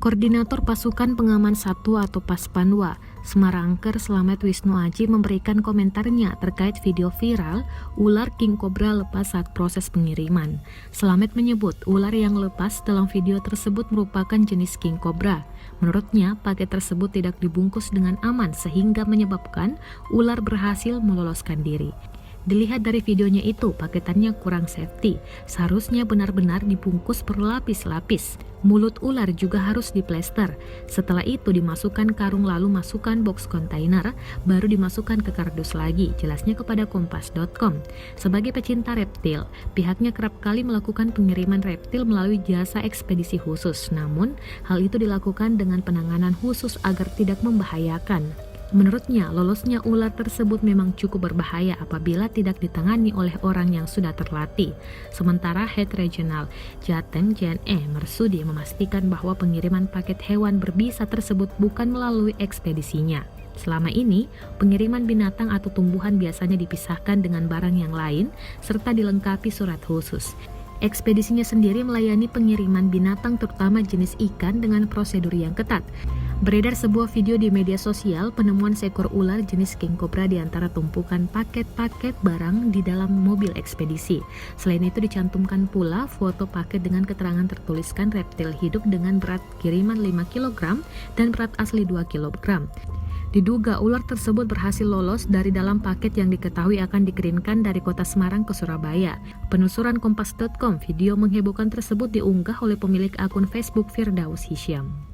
Koordinator Pasukan Pengaman 1 atau Paspanwa, Semarangker Slamet Wisnu Aji memberikan komentarnya terkait video viral ular king cobra lepas saat proses pengiriman. Slamet menyebut ular yang lepas dalam video tersebut merupakan jenis king cobra. Menurutnya, paket tersebut tidak dibungkus dengan aman sehingga menyebabkan ular berhasil meloloskan diri. Dilihat dari videonya itu, paketannya kurang safety. Seharusnya benar-benar dibungkus berlapis-lapis. Mulut ular juga harus diplester. Setelah itu dimasukkan karung lalu masukkan box kontainer, baru dimasukkan ke kardus lagi, jelasnya kepada kompas.com. Sebagai pecinta reptil, pihaknya kerap kali melakukan pengiriman reptil melalui jasa ekspedisi khusus. Namun, hal itu dilakukan dengan penanganan khusus agar tidak membahayakan. Menurutnya, lolosnya ular tersebut memang cukup berbahaya apabila tidak ditangani oleh orang yang sudah terlatih. Sementara Head Regional Jateng JNE Mersudi memastikan bahwa pengiriman paket hewan berbisa tersebut bukan melalui ekspedisinya. Selama ini, pengiriman binatang atau tumbuhan biasanya dipisahkan dengan barang yang lain serta dilengkapi surat khusus. Ekspedisinya sendiri melayani pengiriman binatang terutama jenis ikan dengan prosedur yang ketat. Beredar sebuah video di media sosial penemuan seekor ular jenis king cobra di antara tumpukan paket-paket barang di dalam mobil ekspedisi. Selain itu dicantumkan pula foto paket dengan keterangan tertuliskan reptil hidup dengan berat kiriman 5 kg dan berat asli 2 kg. Diduga ular tersebut berhasil lolos dari dalam paket yang diketahui akan dikirimkan dari kota Semarang ke Surabaya. Penelusuran kompas.com, video menghebohkan tersebut diunggah oleh pemilik akun Facebook Firdaus Hisyam.